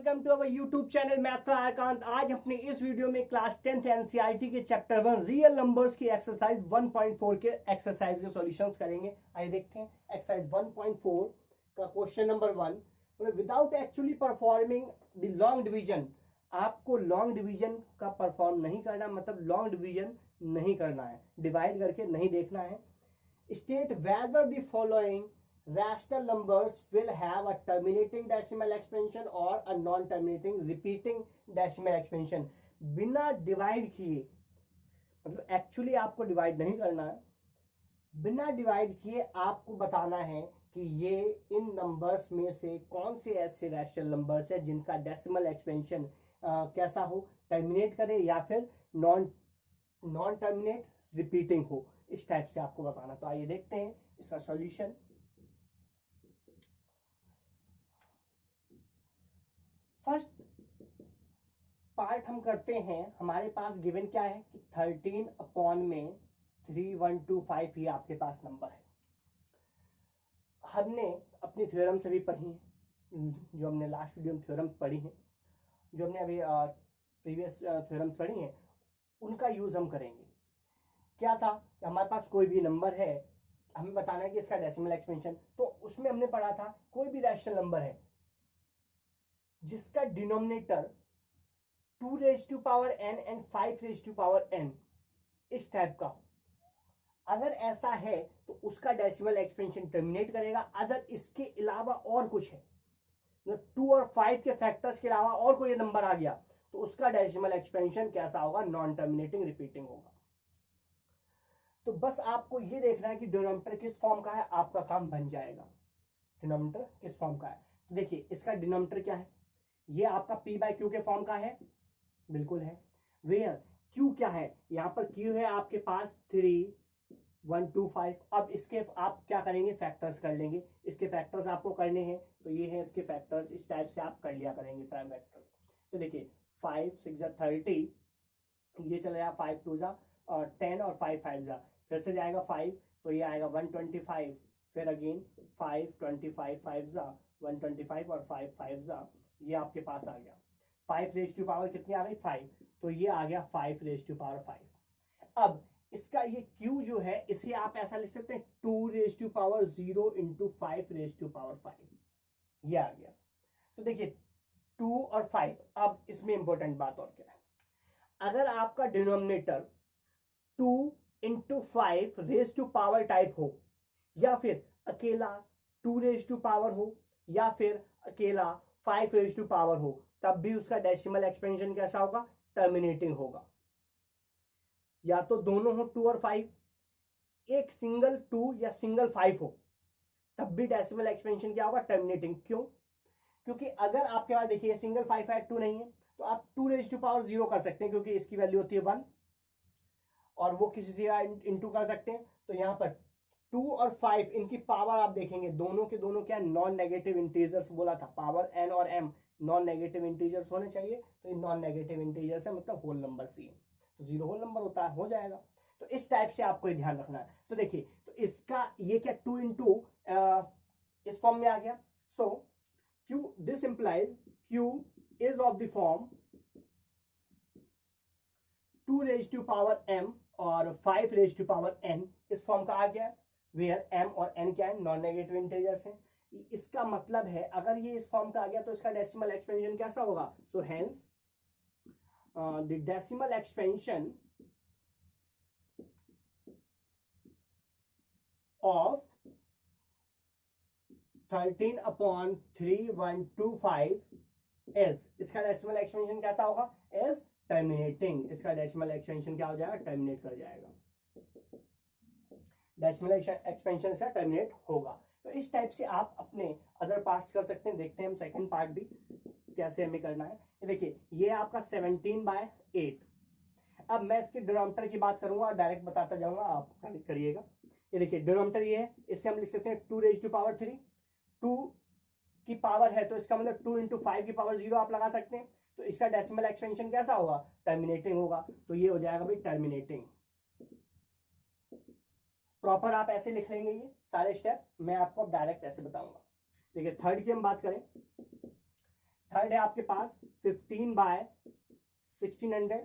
Welcome to our YouTube channel maths का आकांत। आज अपने इस वीडियो में क्लास 10th एनसीईआरटी के चैप्टर 1 रियल नंबर्स की एक्सरसाइज 1.4 के एक्सरसाइज के सॉल्यूशंस करेंगे। आइए देखते हैं एक्सरसाइज 1.4 का question number 1। Without actually performing the long division, आपको लॉन्ग डिवीजन का परफॉर्म नहीं करना, मतलब लॉन्ग डिवीजन नहीं करना है, डिवाइड करके नहीं देखना है। State whether the following rational numbers will have a terminating decimal expansion or a non-terminating repeating decimal expansion। बिना डिवाइड किए, मतलब एक्चुअली आपको डिवाइड नहीं करना है, बिना डिवाइड किए आपको बताना है कि ये इन नंबर्स में से कौन से ऐसे रैशनल नंबर्स हैं जिनका डेसिमल एक्सपेंशन कैसा हो, टर्मिनेट करे या फिर नॉन टर्मिनेट रिपीटिंग हो, इस टाइप से आपको बताना। तो आइए देखते हैं इसका सॉल्यूशन। फर्स्ट पार्ट हम करते हैं। हमारे पास गिवन क्या है कि 13 अपॉन में 3125 ही आपके पास नंबर है। हमने अपनी थ्योरम से भी पढ़ी है, जो हमने लास्ट वीडियो में थ्योरम पढ़ी है, जो हमने अभी प्रीवियस थ्योरम पढ़ी है, उनका यूज हम करेंगे। क्या था कि हमारे पास कोई भी नंबर है, हमें बताना है कि इसका डेसिमल एक्सपेंशन। तो उसमें हमने पढ़ा था कोई भी रैशनल नंबर है जिसका denominator 2 raise to power n and 5 raise to power n इस टाइप का हो, अगर ऐसा है तो उसका डेसिमल एक्सपेंशन टर्मिनेट करेगा। अगर इसके अलावा और कुछ है, मतलब 2 और 5 के फैक्टर्स के अलावा और कोई नंबर आ गया, तो उसका डेसिमल एक्सपेंशन कैसा होगा, नॉन टर्मिनेटिंग रिपीटिंग होगा। तो बस आपको ये देखना है कि डिनोमिनेटर किस फॉर्म का है, आपका काम बन जाएगा। डिनोमिनेटर किस फॉर्म का है, तो देखिए इसका डिनोमिनेटर क्या है, ये आपका p बाय क्यू के फॉर्म का है, बिल्कुल है। वेयर q क्या है, यहाँ पर q है आपके पास 3125। अब इसके आप क्या करेंगे, फैक्टर्स कर लेंगे। इसके फैक्टर्स आपको करने हैं, तो ये है इसके फैक्टर्स, इस टाइप से आप कर लिया करेंगे प्राइम फैक्टर्स। तो देखिए 5 6 30, ये चला जाएगा 5 2 और 10 और 5 5 जा, फिर से जाएगा 5, तो ये आएगा 125, फिर अगेन 5 25 5 जा 125 और 5 5 जा, ये आपके पास आ गया। 5 रेज़ टू पावर कितनी आ गई, 5, तो ये आ गया 5 रेज़ टू पावर 5। अब इसका ये q जो है, इसे आप ऐसा लिख सकते हैं 2 raise to power 0 into 5 raise to power 5, ये आ गया। तो देखिए 2 और 5। अब इसमें इंपॉर्टेंट बात और क्या है, अगर आपका denominator 2 into 5 raise to power type हो, या फिर अकेला 2 रेज़ टू पावर हो, या फिर अकेला 5 रेज़ टू पावर हो, तब भी उसका डेसिमल एक्सपेंशन कैसा होगा, टर्मिनेटिंग होगा। या तो दोनों हो 2 और 5, एक सिंगल 2 या सिंगल 5 हो, तब भी डेसिमल एक्सपेंशन क्या होगा, टर्मिनेटिंग। क्यों, क्योंकि अगर आपके पास देखिए सिंगल 5 है 2 नहीं है, तो आप 2 रेज़ टू पावर 0 कर सकते हैं, क्योंकि इसकी वैल्यू होती है 1 और वो किसी से इंटू कर सकते हैं। तो यहाँ पर 2 और 5 इनकी पावर आप देखेंगे, दोनों के दोनों क्या नॉन नेगेटिव इंटीजर्स बोला था, पावर n और m नॉन नेगेटिव इंटीजर्स होने चाहिए। तो ये नॉन नेगेटिव इंटीजर्स है, मतलब होल नंबर सी है, तो 0 होल नंबर होता है, हो जाएगा। तो इस टाइप से आपको ये ध्यान रखना है। तो देखिए, तो इसका ये क्या 2 इंटू इस फॉर्म में आ गया। So q, this implies q is of the form 2 raise to power m और 5 रेज़ टू पावर n, इस फॉर्म का आ गया, वेयर m और n क्या है, नॉन नेगेटिव इंटीजर्स हैं। इसका मतलब है अगर ये इस फॉर्म का आ गया तो इसका डेसिमल एक्सपेंशन कैसा होगा। So hence the decimal expansion of 13 upon 3125 is, इसका डेसिमल एक्सपेंशन कैसा होगा, इज टर्मिनेटिंग। इसका डेसिमल एक्सपेंशन क्या हो जाएगा, टर्मिनेट कर जाएगा, डेसिमल एक्सपेंशन से टर्मिनेट होगा। तो इस टाइप से आप अपने अदर पार्ट्स कर सकते हैं। देखते हैं हम सेकंड पार्ट भी कैसे हमें करना है। देखिए ये आपका 17/8। अब मैं इसके डिनोमिनेटर की बात करूंगा और डायरेक्ट बताता जाऊंगा, आप करिएगा। ये देखिए डिनोमिनेटर ये है, इससे हम लिख सकते हैं 2 रेज़ टू पावर 3, 2 की पावर है तो इसका मतलब 2 इंटू 5 की पावर 0 आप लगा सकते हैं। तो इसका डेसिमल एक्सपेंशन कैसा होगा, टर्मिनेटिंग होगा। तो ये हो जाएगा भाई टर्मिनेटिंग। प्रॉपर आप ऐसे लिख लेंगे, ये सारे स्टेप मैं आपको डायरेक्ट ऐसे बताऊंगा। देखिए थर्ड की हम बात करें, थर्ड है आपके पास 15/1600।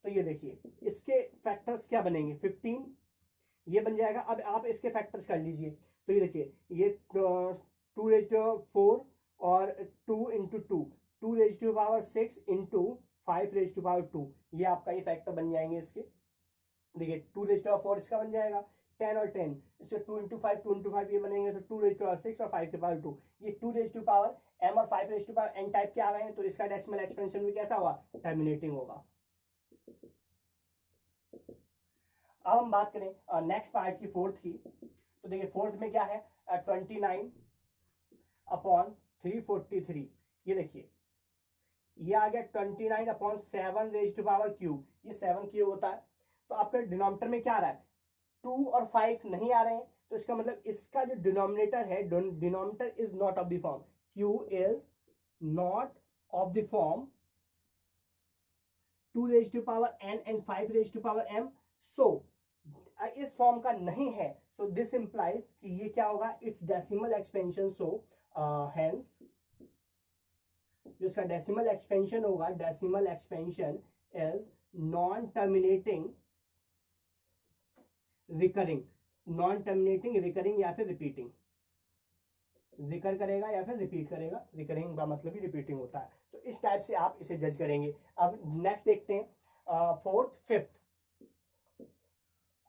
तो ये देखिए इसके फैक्टर्स क्या बनेंगे, 15 ये बन जाएगा। अब आप इसके फैक्टर्स कर लीजिए। तो ये देखिए ये 2⁴ और 2 × 2 2⁴ इंटू 5⁴ ये आपका ये फैक्टर बन जाएंगे इसके। देखिए 2⁴ इसका बन जाएगा 10 और 10, इससे 2 × 5 2 × 5 ये बनेंगे तो 2⁶ और 5⁴ ये 2⁻m और 5⁴n टाइप के आ गए हैं। तो इसका डेसिमल एक्सपेंशन भी कैसा होगा, टर्मिनेटिंग होगा। अब हम बात करें नेक्स्ट पार्ट की, फोर्थ की। तो देखिए फोर्थ में क्या है, 29/343। ये देखिए ये आ गया 29/7⁵, ये 7 क्यूब होता है। तो आपका डिनोमिनेटर में क्या आ रहा है, 2 और 5 नहीं आ रहे हैं। तो इसका मतलब इसका जो डिनोमिनेटर है, denominator is not of the form, q is not of the form 2⁻n and 5⁻m। सो इस फॉर्म का नहीं है। सो दिस इंप्लाइज कि ये क्या होगा, it's decimal expansion. So hence जो इसका डेसिमल एक्सपेंशन होगा, decimal expansion is non terminating recurring, non terminating recurring या फिर रिपीटिंग, रिकर करेगा या फिर रिपीट करेगा। रिकरिंग का मतलब ही रिपीटिंग होता है। तो इस टाइप से आप इसे जज करेंगे। अब नेक्स्ट देखते हैं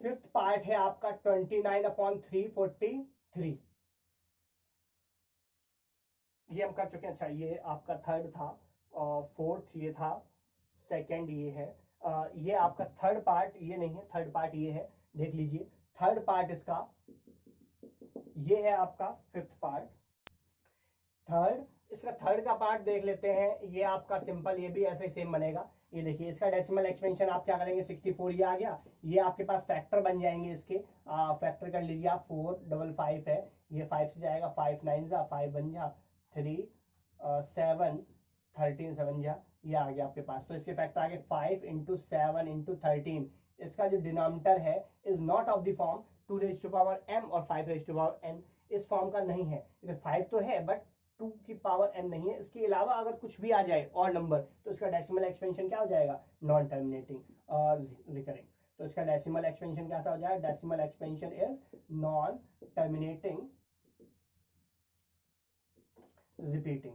फिफ्थ पार्ट है आपका 29/343। ये हम कर चुके हैं। अच्छा ये आपका थर्ड था और फोर्थ ये था, सेकंड ये है। ये आपका थर्ड पार्ट ये नहीं है, थर्ड पार्ट ये है, देख लीजिए। थर्ड पार्ट इसका ये है आपका फिफ्थ पार्ट। थर्ड इसका थर्ड का पार्ट देख लेते हैं। ये आपका सिंपल, ये भी ऐसे सेम बनेगा। ये देखिए इसका डेसिमल एक्सपेंशन आप क्या करेंगे, 64 ये आ गया। ये आपके पास फैक्टर बन जाएंगे इसके, फैक्टर कर लीजिए आप। 455 है, ये 5 से जाएगा, 5 9 जा 5 1 जा 3 7 13 7 जा, ये आ गया आपके पास। तो इसके फैक्टर आगे 5 × 7 × 13। इसका जो डिनोमिनेटर है is not of the form 2⁻m और 5⁻n, इस फॉर्म का नहीं है। इधर 5 तो है बट 2⁻m नहीं है। इसके अलावा अगर कुछ भी आ जाए और नंबर तो इसका डेसिमल एक्सपेंशन क्या हो जाएगा, नॉन टर्मिनेटिंग और रिकरिंग। तो इसका डेसिमल एक्सपेंशन कैसा हो जाएगा, decimal expansion is non terminating repeating.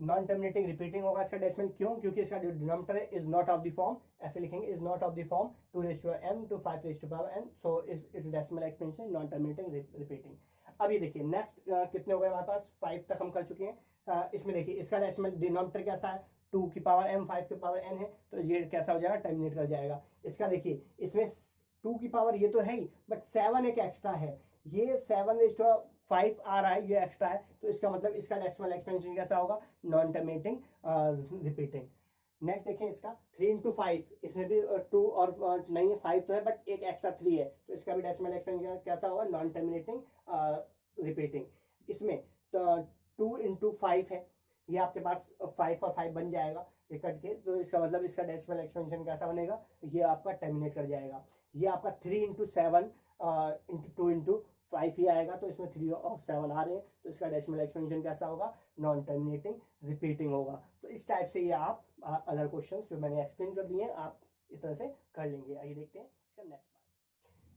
Non terminating repeating होगा इसका डेसिमल, क्यों, क्योंकि इसका जो डिनोमिनेटर है is not of the form, ऐसे लिखेंगे is not of the form 2⁻m to 5⁻n। सो इस decimal expansion non terminating repeating. अब ये देखिए नेक्स्ट कितने हो गए हमारे पास, 5 तक हम कर चुके हैं। इसमें देखिए इसका डेसिमल डिनोमिनेटर कैसा है, 2⁻m 5⁻n है। तो ये कैसा हो जाएगा, टर्मिनेट कर जाएगा। इसका देखिए इसमें 2 की पावर ये तो है ही, बट 7 एक एक्स्ट्रा है, ये 7⁵ आ रहा है, ये एक्स्ट्रा है। तो इसका मतलब इसका डेसिमल एक्सपेंशन कैसा होगा, नॉन टर्मिनेटिंग रिपीटिंग। नेक्स्ट देखें इसका 3 × 5, इसमें भी 2 और नहीं है, 5 तो है बट एक एक्स्ट्रा 3 है। तो इसका भी डेसिमल एक्सपेंशन कैसा होगा, नॉन टर्मिनेटिंग रिपीटिंग। इसमें तो 2 × 5 है, ये आपके पास 5 और 5 बन जाएगा ये कट के। तो इसका मतलब इसका डेसिमल एक्सपेंशन कैसा बनेगा, ये आपका टर्मिनेट कर जाएगा। ये आपका 3 × 7 × 2 × 5 ही आएगा। तो इसमें 3 और 7 आ रहे हैं। तो इसका डेसिमल एक्सपेंशन कैसा होगा, नॉन टर्मिनेटिंग रिपीटिंग होगा। तो इस टाइप से ये आप अदर क्वेश्चंस जो मैंने एक्सप्लेन कर दिए आप इस तरह से कर लेंगे। आइए देखते हैं इसका next part.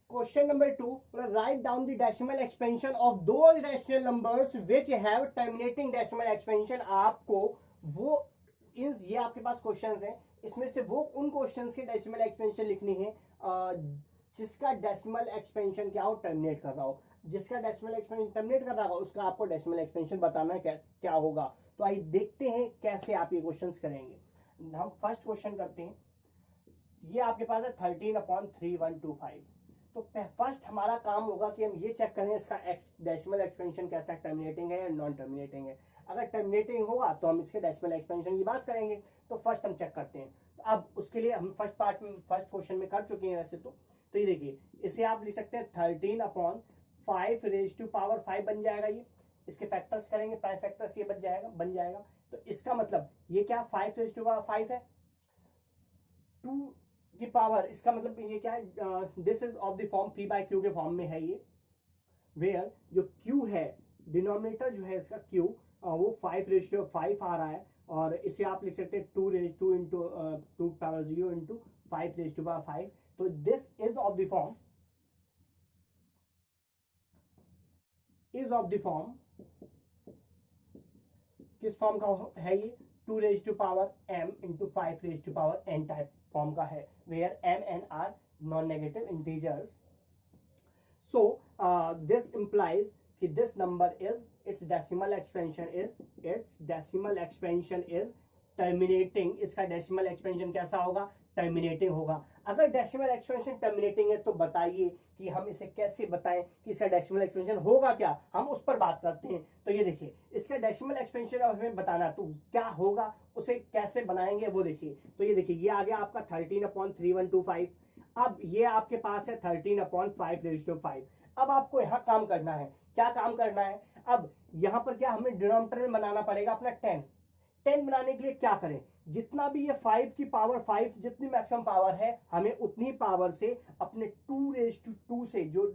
Question number 2, write down the decimal expansion of those rational numbers which have terminating decimal expansion. आपको वो ये आपके पास क्वेश्चंस हैं, इसमें से वो उन क्वेश्चंस की डेसिमल एक्सपेंशन लिखनी है जिसका डेसिमल एक्सपेंशन क्या हो, टर्मिनेट कर रहा हो। जिसका डेसिमल एक्सपेंशन टर्मिनेट कर रहा होगा उसका आपको डेसिमल एक्सपेंशन बताना है क्या होगा। तो आइए देखते हैं कैसे आप ये क्वेश्चंस करेंगे। हम फर्स्ट क्वेश्चन करते हैं। ये आपके पास है 13/3125। तो फर्स्ट हमारा काम होगा कि हम ये चेक करें इसका डेसिमल एक्सपेंशन कैसा है, टर्मिनेटिंग है या नॉन टर्मिनेटिंग है। अगर टर्मिनेटिंग होगा तो हम इसके डेसिमल एक्सपेंशन की बात करेंगे। तो फर्स्ट हम चेक करते हैं। तो अब उसके लिए हम फर्स्ट क्वेश्चन में कर चुके हैं वैसे तो ये देखिए इसे आप लिख सकते हैं 13/5⁵5 बन जाएगा। ये इसके फैक्टर्स करेंगे, प्राइम फैक्टर्स ये बन जाएगा। तो इसका मतलब ये क्या 5⁵5 है, 2 की पावर, इसका मतलब ये क्या है, this is of the form p/q के फॉर्म में है ये, वेयर जो q है डिनोमिनेटर जो है इसका q वो 5 आ रहा है, और इसे आप लिख सकते हैं 2 इंटू 2 पावर 0 इंटू 5 तो this is of the form किस फॉर्म का है ये? 2m into 5n type form का है, where m and r non negative integers. So this implies कि this number is its decimal expansion is terminating. इसका decimal expansion कैसा होगा? टर्मिनेटिंग होगा. अगर डेसिमल एक्सपेंशन टर्मिनेटिंग है तो बताइए कि हम इसे कैसे बताएं कि इसका डेसिमल एक्सपेंशन होगा क्या, हम उस पर बात करते हैं. तो ये देखिए, इसका डेसिमल एक्सपेंशन हमें बताना, तो क्या होगा, उसे कैसे बनाएंगे वो देखिए. तो ये देखिए, ये आ गया आपका 13/3125. अब ये आपके पास है 13/5 अब आपको यहाँ काम करना है. क्या काम करना है? अब यहाँ पर क्या हमें डिनोमिनेटर में बनाना पड़ेगा अपना 10 बनाने के लिए क्या करें, जितना भी ये 5 की पावर 5 जितनी मैक्सिमम पावर है, हमें उतनी पावर से अपने 2 से, जो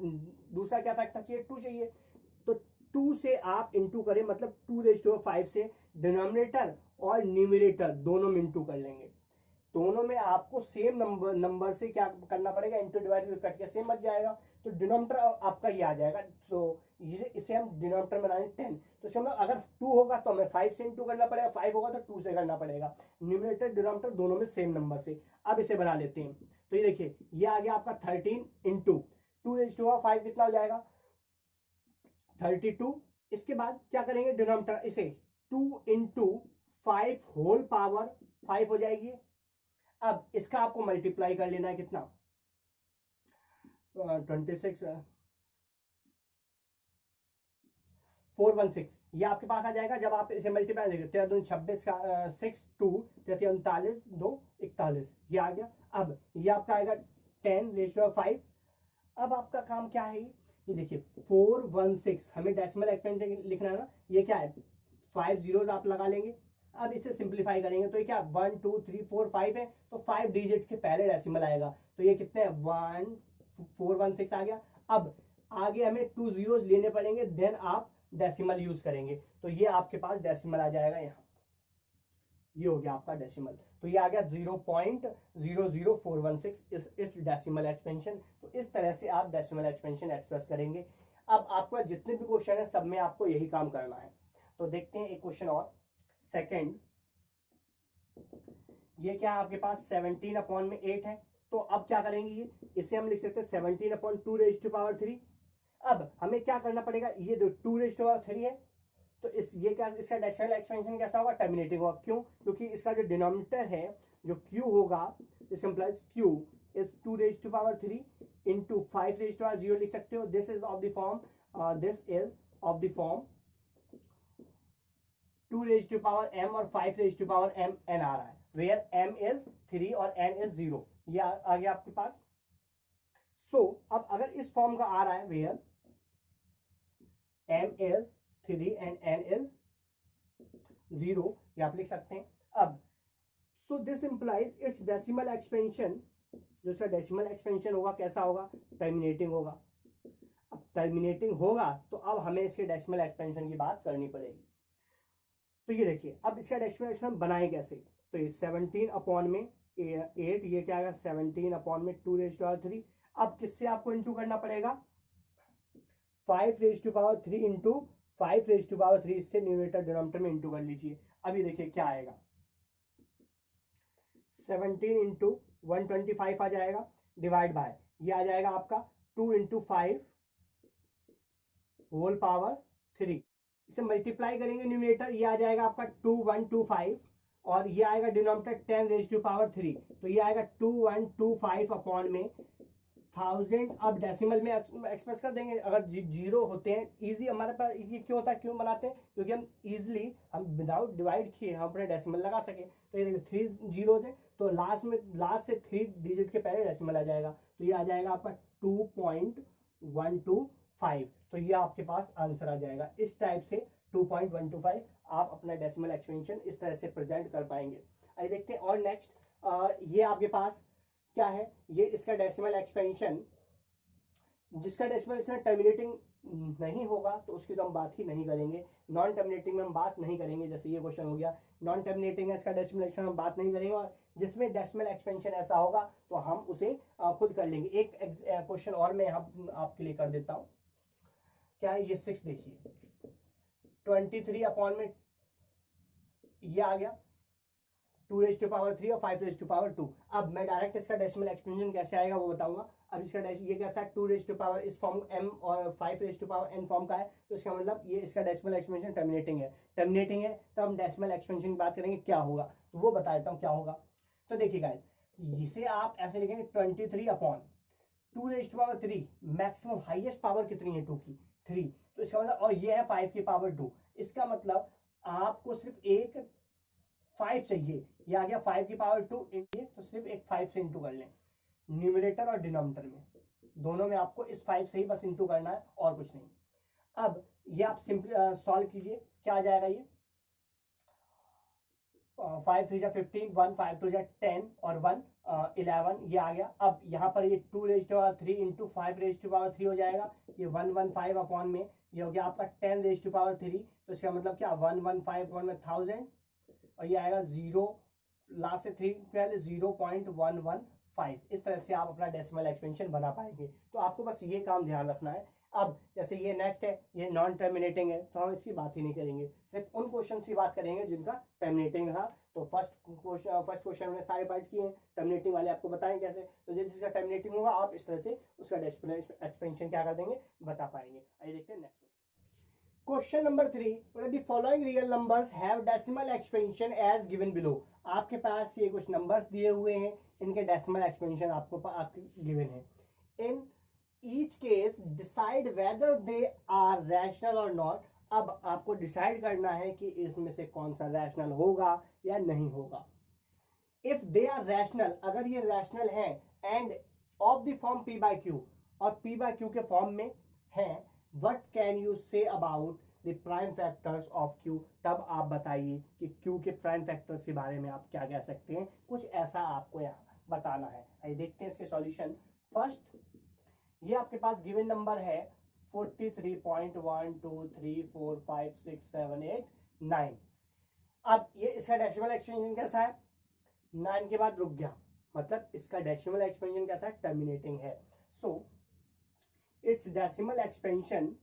दूसरा क्या था चाहिए 2 चाहिए, तो 2 से आप इंटू करें, मतलब 2 से डिनोमिनेटर और न्यूमरेटर दोनों में इंटू कर लेंगे. दोनों में आपको सेम नंबर से क्या करना पड़ेगा, इंटू डिवाइड कट के सेम बच जाएगा, तो डिनोमिनेटर आपका ये आ जाएगा. तो इसे हम डिनोमिनेटर में बनाएंगे 10, तो इसमें अगर 2 होगा तो हमें 5 से इंटू करना पड़ेगा, 5 होगा तो 2 से करना पड़ेगा. न्यूमरेटर डिनोमिनेटर दोनों में सेम नंबर से. अब इसे बना लेते हैं. तो ये देखिए, ये आ गया आपका 13 इंटू 2 कितना हो जाएगा? 32. इसके बाद क्या करेंगे, डिनोमिनेटर इसे 2 इंटू 5 होल पावर 5 हो जाएगी. अब इसका आपको मल्टीप्लाई कर लेना है, कितना? 26 416 ये आपके पास आ जाएगा. जब आप इसे मल्टीप्लाई करेंगे 13 दूनी 26 का 6 2 33 39 2 41 ये आ गया. अब ये आपका आएगा 10/5. अब आपका काम क्या है, ये देखिए 416 हमें डेसिमल एक्सपेंशन लिखना है ना, ये क्या है 5 zeros आप लगा लेंगे. अब इसे सिंप्लीफाई करेंगे तो ये क्या 1 2 3 4 5 है, तो 5 डिजिट के पहले डेसिमल आएगा, तो ये कितने हैं 416 आ गया. अब आगे हमें 2 zeros लेने पड़ेंगे, देन आप डेसिमल यूज करेंगे, तो ये आपके पास डेसिमल आ जाएगा. यहाँ ये हो गया आपका डेसिमल, तो ये आ गया 0.00416 इस डेसिमल एक्सपेंशन. तो इस तरह से आप डेसिमल एक्सपेंशन एक्सप्रेस करेंगे. अब आपका जितने भी क्वेश्चन है सब में आपको यही काम करना है. तो देखते हैं एक क्वेश्चन और. सेकंड, ये क्या आपके पास 17/8 है, तो अब क्या करेंगे, इसे हम लिख सकते हैं 17/2 अब हमें क्या करना पड़ेगा, ये जो 2 है, तो ये क्या, इसका डेसिमल एक्सपेंशन कैसा होगा, टर्मिनेटिंग होगा. क्यों? क्योंकि इसका जो डिनोमिनेटर है, जो q होगा, this implies q is 2 into 5 लिख सकते हो. This is of the form 2 और 5 n आ रहा है, वेयर m इज 3 और n इज 0. ये आ गया आपके पास. अब अगर इस फॉर्म का आ रहा है, where m is 3 and n is 0, ये आप लिख सकते हैं. अब this implies its decimal expansion, जो इसका डेसिमल एक्सपेंशन होगा कैसा होगा, टर्मिनेटिंग होगा. अब टर्मिनेटिंग होगा तो अब हमें इसके डेसिमल एक्सपेंशन की बात करनी पड़ेगी. तो ये देखिए, अब इसका डेसिमल एक्सपेंशन बनाए कैसे, तो ये 17/8 ये क्या आएगा 17/2 अब किससे आपको इंटू करना पड़ेगा, 5 इंटू 5 इससे न्यूमरेटर डिनोमिनेटर में इंटू कर लीजिए. अभी देखिए क्या आएगा, 17 इंटू 125 आ जाएगा, डिवाइड बाय ये आ जाएगा आपका 2 इंटू 5 होल पावर 3. इसे मल्टीप्लाई करेंगे न्यूमरेटर, ये आ जाएगा आपका 2125 और ये आएगा डिनोमिनेटर 10 तो ये आएगा 2125 अपॉन में 1000. अब डेसिमल में एक्सप्रेस कर देंगे. अगर जीरो होते हैं इजी हमारे पास, ये क्यों होता है, क्यों बनाते हैं, क्योंकि हम इजीली हम विदाउट डिवाइड किए हम अपने डेसिमल लगा सके. तो ये देखिए 3 जीरोज है, तो लास्ट से 3 डिजिट के पहले डेसिमल आ जाएगा, तो ये आ जाएगा आपका 2.125. तो ये आपके पास आंसर आ जाएगा. इस टाइप से 2.125 आप अपना डेसिमल एक्सपेंशन इस तरह से प्रेजेंट कर पाएंगे. आइए देखते हैं. और नेक्स्ट ये आपके पास क्या है, ये इसका डेसिमल एक्सपेंशन, जिसका डेसिमल इसमें टर्मिनेटिंग नहीं होगा तो उसकी तो हम बात ही नहीं करेंगे, नॉन टर्मिनेटिंग में हम बात नहीं करेंगे। जैसे ये क्वेश्चन हो गया नॉन टर्मिनेटिंग है, इसका डेसिमल एक्सपेंशन हम बात नहीं करेंगे, और जिसमें डेसिमल एक्सपेंशन ऐसा होगा तो हम उसे खुद कर लेंगे। एक क्वेश्चन और मैं यहाँ आपके लिए कर देता हूँ। क्या है ये 6 देखिए, 23 अपॉन में ये आ गया 2⁵ और 5⁵2। अब मैं डायरेक्ट इसका डेसिमल एक्सपेंशन कैसे आएगा वो बताऊंगा। अब इसका ये कैसा है 2⁵ इस फॉर्म m और 5⁵n फॉर्म का है, तो इसका मतलब ये इसका डेसिमल एक्सपेंशन टर्मिनेटिंग है। टर्मिनेटिंग है तो हम डेसिमल एक्सपेंशन की बात करेंगे क्या होगा, तो वो बता देता हूँ क्या होगा। तो देखिए गाइस, इसे आप ऐसे लिखेंगे 23 अपॉन 2⁵3, मैक्सिमम हाईएस्ट पावर कितनी है 2 की 3, तो इसका मतलब, और ये है 5 की पावर 2, इसका मतलब आपको सिर्फ एक 5 चाहिए, ये आ गया 5 की पावर 2 इंटू, तो सिर्फ एक 5 से इंटू कर लें न्यूमरेटर और डिनोमिनेटर में, दोनों में आपको इस 5 से ही बस इंटू करना है और कुछ नहीं। अब ये आप सिंपल सॉल्व कीजिए, क्या आ जाएगा ये 5 3 15, 1 5 2 10 और 1 11, ये आ गया। अब यहाँ पर ये 2⁵3 इंटू 5⁵3 हो जाएगा, ये 115 अपॉन में ये हो गया आपका 10⁵3, तो इसका मतलब क्या 115 अपॉन में 1000, और ये आएगा 0 लास्ट से 3 पहले 0.115। इस तरह से आप अपना डेसिमल एक्सपेंशन बना पाएंगे। तो आपको बस ये काम ध्यान रखना है। अब जैसे ये नेक्स्ट है, ये नॉन टर्मिनेटिंग है, तो हम इसकी बात ही नहीं करेंगे, सिर्फ उन क्वेश्चन की बात करेंगे जिनका टर्मिनेटिंग था। तो फर्स्ट क्वेश्चन हमने सारे पार्ट किए हैं, टर्मिनेटिंग वाले आपको बताएं कैसे। तो जैसे इसका टर्मिनेटिंग होगा आप इस तरह से उसका डेसिमल एक्सपेंशन क्या कर देंगे, बता पाएंगे। आइए देखते हैं next question number 3, the following real numbers have decimal expansion as given below। आपके पास ये कुछ नंबर्स दिए हुए हैं, इनके डेसिमल एक्सपेंशन आपके गिवन है। In each case decide whether they are rational और नॉट। अब आपको डिसाइड करना है कि इसमें से कौन सा रैशनल होगा या नहीं होगा। इफ दे आर रैशनल, अगर ये रैशनल है, end of the form p by q, और p by q के फॉर्म में है, what can you say about the prime factors of q। तब आप बताइए कि q के प्राइम फैक्टर्स के बारे में आप क्या कह सकते हैं, कुछ ऐसा आपको यहाँ बताना है। आइए देखते हैं इसके सॉल्यूशन। फर्स्ट, ये आपके पास गिवन नंबर है 43.123456789। अब ये इसका डेसिमल एक्सपेंशन कैसा है, 9 के बाद रुक गया, मतलब इसका डेसिमल एक्सपेंशन कैसा है, टर्मिनेटिंग है। सो its decimal expansion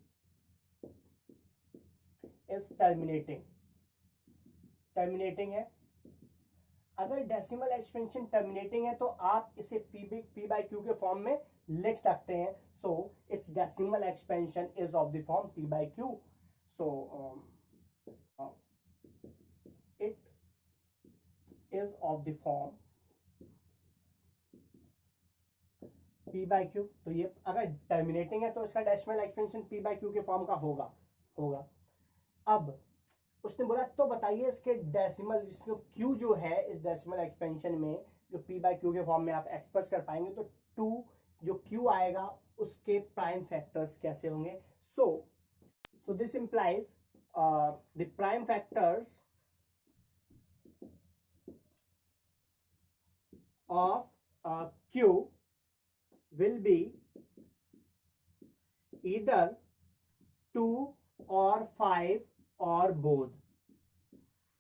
is terminating है। अगर डेसिमल एक्सपेंशन टर्मिनेटिंग है तो आप इसे p by q के फॉर्म में लिख सकते हैं। सो its decimal expansion is of the form p by q। So it is of the form p by q। तो ये अगर टर्मिनेटिंग है तो इसका decimal expansion p by q के फॉर्म का होगा। अब उसने बोला तो बताइए इसके डेसिमल, इसको q जो है इस डेसिमल एक्सपेंशन में जो p by q के फॉर्म में आप एक्सप्रेस कर पाएंगे, तो 2 जो q आएगा उसके प्राइम फैक्टर्स कैसे होंगे। So this implies the prime factors of q will be either 2 or 5 or both।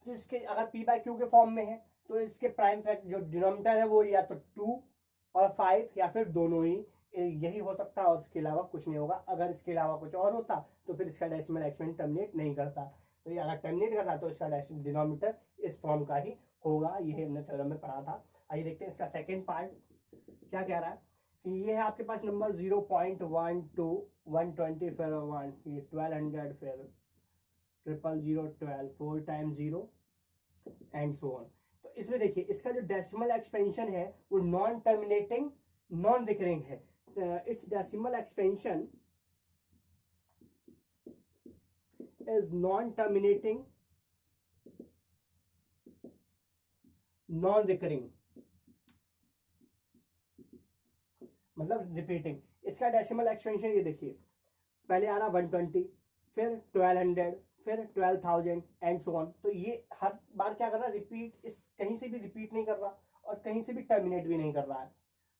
तो इसके अगर p by q के फॉर्म में है तो इसके प्राइम फैक्टर जो डिनोमिनेटर है वो या तो 2 और 5 या फिर दोनों ही, यही हो सकता है और इसके अलावा कुछ नहीं होगा। अगर इसके अलावा कुछ और होता तो फिर इसका डेसिमल एक्सपेंशन टर्मिनेट नहीं करता। तो ये अगर टर्मिनेट करता तो इसका डिनोमिनेटर इस फॉर्म का ही होगा, ये हमने थ्योरम में पढ़ा था। आइए देखते हैं इसका सेकेंड पार्ट क्या कह रहा है। ये है आपके पास नंबर 0.12 120 फिर 1, ये 1200 फिर 00012 4 टाइम्स 0 एंड सो ऑन। तो इसमें देखिए इसका जो डेसिमल एक्सपेंशन है वो नॉन टर्मिनेटिंग नॉन रिकरिंग है। It's decimal expansion is non terminating non recurring, मतलब रिपीटिंग। इसका डेसिमल एक्सपेंशन ये देखिए, पहले आ रहा 120 फिर 1200 फिर 12000 एंड सो ऑन। तो ये हर बार क्या कर रहा है, रिपीट, इस कहीं से भी रिपीट नहीं कर रहा और कहीं से भी टर्मिनेट भी नहीं कर रहा है।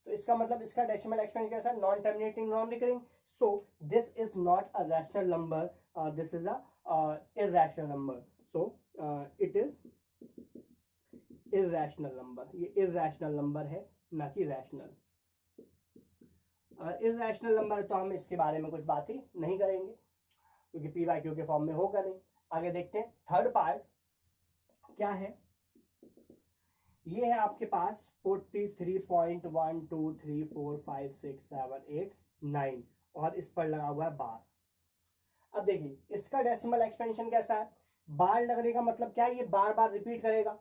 तो इसका मतलब इसका डेसिमल एक्सपेंशन कैसा है, non terminating non recurring. So this is not a rational number, this is a irrational number. So it is irrational number. ये इररेशनल नंबर है, ना कि रैशनल. अगर इररेशनल नंबर है तो हम इसके बारे में कुछ बात ही नहीं करेंगे, क्योंकि पी बाई क्यू के फॉर्म में होगा नहीं. आगे देखते हैं थर्ड पार्ट क्या है. ये है आपके पास 43.123456789 और इस पर लगा हुआ है बार. अब देखिए इसका डेसिमल एक्सपेंशन कैसा है. बार लगने का मतलब क्या है, ये बार बार रिपीट करेगा.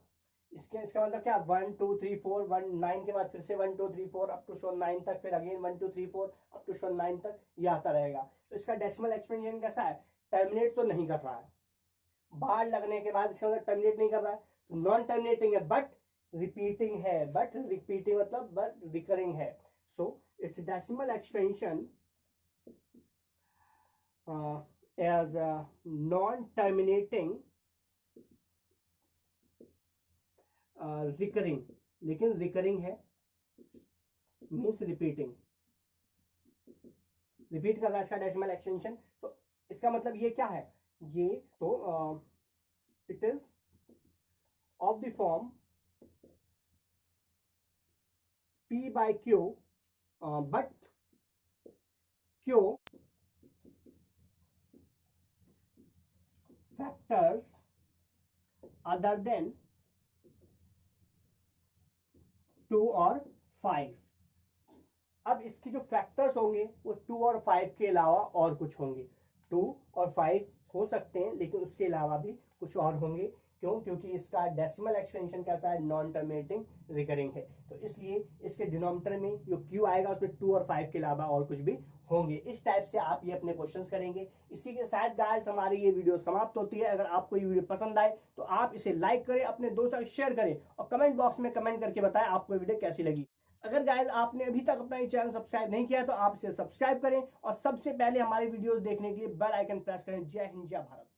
इसका मतलब क्या, 1 2 3 4 1 9 के बाद फिर से 1 2 3 4 अप टू शो 9 तक, फिर अगेन 1 2 3 4 अप टू शो 9 तक, ये आता रहेगा. तो इसका डेसिमल एक्सपेंशन कैसा है, टर्मिनेट तो नहीं कर रहा है. बार लगने के बाद इसका मतलब टर्मिनेट नहीं कर रहा है, तो नॉन टर्मिनेटिंग है बट रिपीटिंग है. बट रिपीटिंग मतलब बट रिकरिंग है. So its decimal expansion as non terminating recurring, लेकिन रिकरिंग है मीन्स रिपीटिंग, रिपीट कर रहा है इसका डेसिमल एक्सपेंशन. तो इसका मतलब ये क्या है, ये तो it is of the form P by Q, but Q factors other than 2 और 5. अब इसके जो फैक्टर्स होंगे वो 2 और 5 के अलावा और कुछ होंगे. 2 और 5 हो सकते हैं लेकिन उसके अलावा भी कुछ और होंगे. क्यों, क्योंकि इसका डेसिमल एक्सपेंशन कैसा है, नॉन टर्मिनेटिंग रिकरिंग है. तो इसलिए इसके डिनोमिनेटर में जो Q आएगा उसमें 2 और 5 के अलावा और कुछ भी होंगे. इस टाइप से आप ये अपने क्वेश्चंस करेंगे. इसी के साथ गाइस हमारी ये वीडियो समाप्त होती है. अगर आपको ये वीडियो पसंद आए तो आप इसे लाइक करें, अपने दोस्तों को शेयर करें और कमेंट बॉक्स में कमेंट करके बताएं आपको वीडियो कैसी लगी. अगर गाइस आपने अभी तक अपना ये चैनल सब्सक्राइब नहीं किया तो आप इसे सब्सक्राइब करें और सबसे पहले हमारे वीडियोस देखने के लिए बेल आइकन प्रेस करें. जय हिंद, जय भारत.